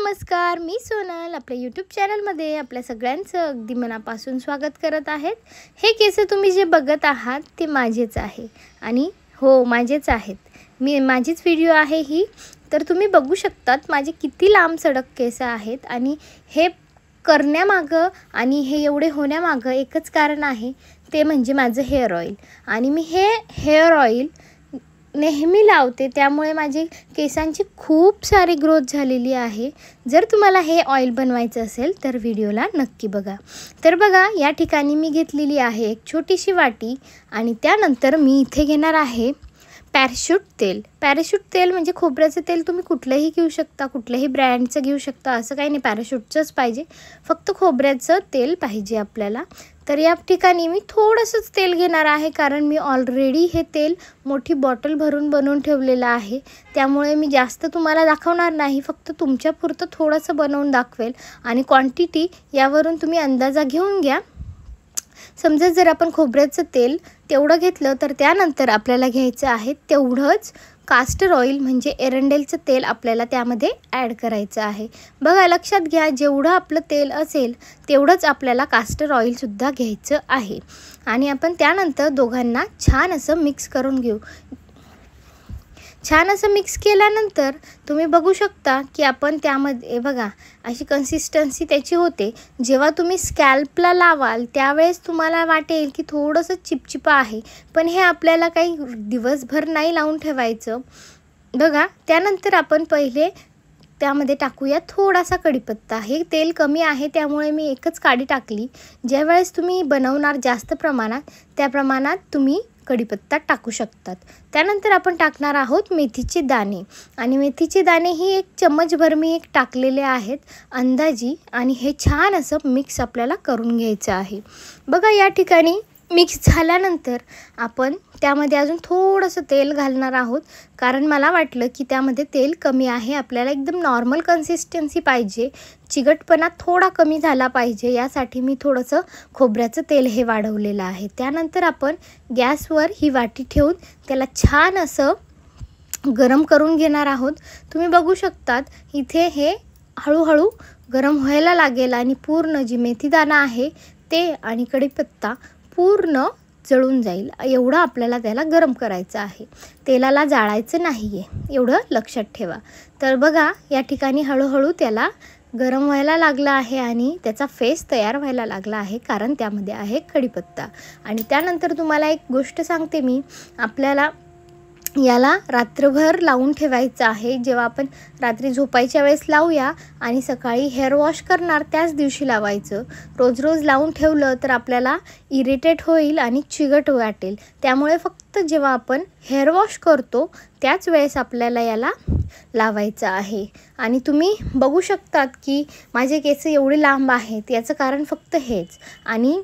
नमस्कार, मी सोनल आपल्या यूट्यूब चॅनलमध्ये आपल्या सगळ्यांचं अगदी मनापासून स्वागत करत आहेत। हे केस तुम्ही जे बघत आहात ते माझेच आहे आणि हो माझेच आहेत। माझीच व्हिडिओ आहे ही। तर तुम्ही बघू शकतात माझे किती लांब सडक केस आहेत आणि हे करण्यामागं आणि हे एवढे होण्यामागं एकच कारण आहे, ते म्हणजे माझं हेअर ऑइल। आणि मी हे हेअर ऑइल नेहमी लावते, त्यामुळे माझे केसांची खूप सारी ग्रोथ झालेली आहे। जर तुम्हाला हे ऑइल बनवायचं असेल तर व्हिडिओला नक्की बघा। तर बघा, या ठिकाणी मी घेतलेली आहे एक छोटीशी वाटी आणि त्यानंतर मी इथे घेणार आहे पॅराशूट तेल। पॅराशूट तेल म्हणजे खोबऱ्याचं तेल, तुम्ही कुठलंही घेऊ शकता, कुठल्याही ब्रँडचं घेऊ शकता, असं काही नाही, पॅराशूटचंच पाहिजे, फक्त खोबऱ्याचं तेल पाहिजे आपल्याला। तर या ठिकाणी मी थोडंसंच तेल घेणार आहे, कारण मी ऑलरेडी हे तेल मोठी बॉटल भरून बनवून ठेवलेलं आहे, त्यामुळे मी जास्त तुम्हाला दाखवणार नाही, फक्त तुमच्यापुरतं थोडंसं बनवून दाखवेल। आणि क्वांटिटी यावरून तुम्ही अंदाजा घेऊन घ्या। समजा जर आपण खोबऱ्याचं तेल तेवढं घेतलं तर त्यानंतर आपल्याला घ्यायचं आहे तेवढंच कास्टर ऑइल म्हणजे एरंडेलचं तेल आपल्याला त्यामध्ये ॲड करायचं आहे। बघा, लक्षात घ्या, जेवढं आपलं तेल असेल तेवढंच आपल्याला कास्टर ऑइलसुद्धा घ्यायचं आहे। आणि आपण त्यानंतर दोघांना छान असं मिक्स करून घेऊ। छान असं मिक्स केल्यानंतर तुम्ही बघू शकता की आपण त्यामध्ये बघा अशी कन्सिस्टन्सी त्याची होते। जेव्हा तुम्ही स्कॅल्पला लावाल त्यावेळेस तुम्हाला वाटेल की थोडंसं चिपचिपा आहे, पण हे आपल्याला काही दिवसभर नाही लावून ठेवायचं। बघा, त्यानंतर आपण पहिले त्यामध्ये टाकूया थोडासा कढीपत्ता। हे तेल कमी आहे त्यामुळे मी एकच काडी टाकली। ज्यावेळेस तुम्ही बनवणार जास्त प्रमाणात त्या प्रमाणात तुम्ही कढीपत्ता टाकू शकतात। त्यानंतर आपण टाकणार आहोत मेथीचे दाणे, आणि मेथीचे दाणे ही एक चम्मचभर मी एक टाकलेले आहेत अंदाजी, आणि हे छान असं मिक्स आपल्याला करून घ्यायचं आहे। बघा, या ठिकाणी मिक्स झाल्यानंतर आपण त्यामध्ये अजून थोडंसं तेल घालणार आहोत, कारण मला वाटलं की त्यामध्ये तेल कमी आहे, आपल्याला एकदम नॉर्मल कन्सिस्टन्सी पाहिजे, चिकटपणा थोडा कमी झाला पाहिजे, यासाठी मी थोडंसं खोबऱ्याचं तेल हे वाढवलेलं आहे। त्यानंतर आपण गॅसवर ही वाटी ठेवून त्याला छान असं गरम करून घेणार आहोत। तुम्ही बघू शकतात इथे हे हळूहळू गरम व्हायला लागेल आणि पूर्ण जी मेथीदाणा आहे ते आणि कढीपत्ता पूर्ण जळून जाईल, एवढं आपल्याला त्याला गरम करायचं आहे। तेलाला जाळायचं नाही आहे, एवढं लक्षात ठेवा। तर बघा, या ठिकाणी हळूहळू त्याला गरम व्हायला लागला आहे आणि त्याचा फेस तयार व्हायला लागला आहे, कारण त्यामध्ये आहे कढीपत्ता। आणि त्यानंतर तुम्हाला एक गोष्ट सांगते मी, आपल्याला याला रात्रभर लावून ठेवायचं आहे। जेव्हा आपण रात्री झोपायच्या वेळेस लावूया आणि सकाळी हेअर वॉश करणार त्याच दिवशी लावायचं। रोज रोज लावून ठेवलं तर आपल्याला इरिटेट होईल आणि चिकट वाटेल, त्यामुळे फक्त जेव्हा आपण हेअर वॉश करतो त्याच वेळेस आपल्याला याला लावायचं आहे। आणि तुम्ही बघू शकतात की माझे केस एवढे लांब आहेत, याचं कारण फक्त हेच। आणि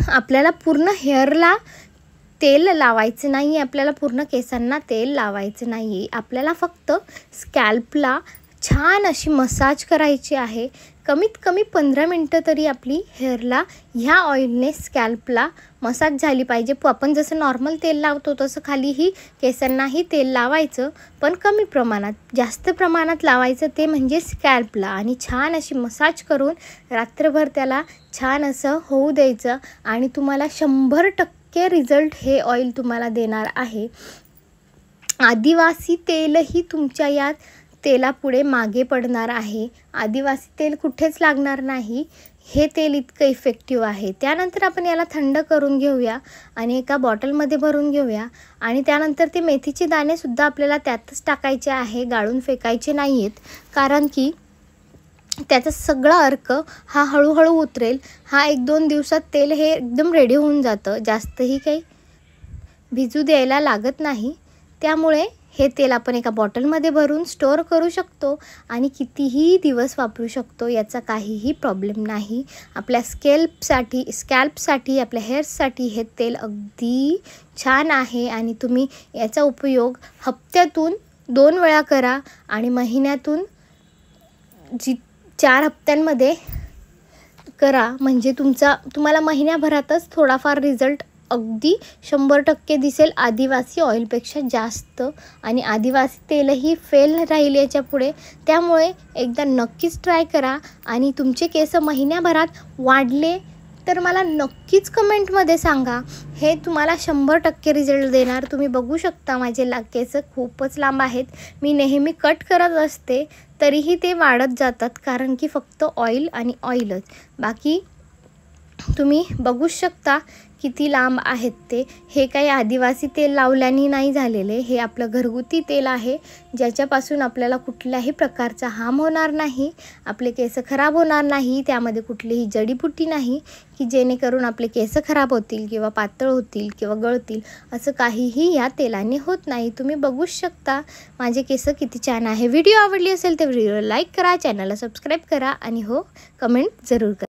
आपल्याला पूर्ण हेअरला तेल लावायचं नाही, आपल्याला पूर्ण केसांना तेल लावायचं नाही, आपल्याला फक्त स्कॅल्पला छान अशी मसाज करायची आहे। कमीत कमी 15 मिनटं तरी आपली हेअरला ह्या ऑइलने स्कॅल्पला मसाज झाली पाहिजे। आपण जसं नॉर्मल तेल लावतो तसं खालीही केसांनाही तेल लावायचं, पण कमी प्रमाणात, जास्त प्रमाणात लावायचं ते म्हणजे स्कॅल्पला, आणि छान अशी मसाज करून रात्रभर त्याला छान असं होऊ द्यायचं। आणि तुम्हाला 100% रिझल्ट हे ऑइल तुम्हाला देणार आहे। आदिवासी तेलही तुमच्या या तेलापुढे मागे पडणार आहे, आदिवासी तेल कुठेच लागणार नाही, हे तेल इतकं इफेक्टिव्ह आहे। त्यानंतर आपण याला थंड करून घेऊया आणि एका बॉटलमध्ये भरून घेऊया। आणि त्यानंतर ते मेथीचे दाणेसुद्धा आपल्याला त्यातच टाकायचे आहे, गाळून फेकायचे नाही आहेत, कारण की त्याचा सगळा अर्क हा हळूहळू उतरेल। हा 1-2 दिवसात तेल हे एकदम रेडी होऊन जातं, जास्तही काही भिजू द्यायला लागत नाही, त्यामुळे हे तेल आपण एका बॉटलमध्ये भरून स्टोअर करू शकतो आणि कितीही दिवस वापरू शकतो, याचा काहीही प्रॉब्लेम नाही। आपल्या स्कॅल्पसाठी आपल्या हेअर्ससाठी हे तेल अगदी छान आहे, आणि तुम्ही याचा उपयोग हप्त्यातून 2 वेळा करा आणि महिन्यातून 4 हप्त्यांमध्ये करा, म्हणजे तुम्हाला महिन्याभरातच थोडाफार रिझल्ट अगदी 100% दिसेल आदिवासी ऑइलपेक्षा जास्त. आणि आदिवासी तेलही फेल राहील याच्यापुढे. त्यामुळे एकदा नक्कीच ट्राय करा. आणि तुमचे केस महिन्याभरात वाढले तर मला नक्कीच कमेंटमध्ये सांगा. हे तुम्हाला 100% रिझल्ट देणार. तुम्ही बघू शकता माझे केस खूपच लांब आहेत. मी नेहमी कट करत असते तरीही ते वाढत जातात, कारण की फक्त ऑइल आणि ऑइलच. बाकी तुम्ही बघू शकता किती लांब आहेत ते. हे काही आदिवासी तेल लावल्याने नाही झालेले. हे आपलं घरगुती तेल आहे, ज्याच्यापासून आपल्याला कुठल्याही प्रकारचा हार्म होणार नाही, आपले केस खराब होणार नाही. त्यामध्ये कुठलीही जडीबुटी नाही की जेणेकरून आपले केस खराब होतील किंवा पातळ होतील किंवा गळतील. असं काहीही या तेलाने होत नाही. तुम्ही बघू शकता माझे केस किती छान आहे. व्हिडिओ आवडली असेल तर व्हिडिओला लाईक करा, चॅनलला सबस्क्राईब करा आणि हो, कमेंट जरूर करा.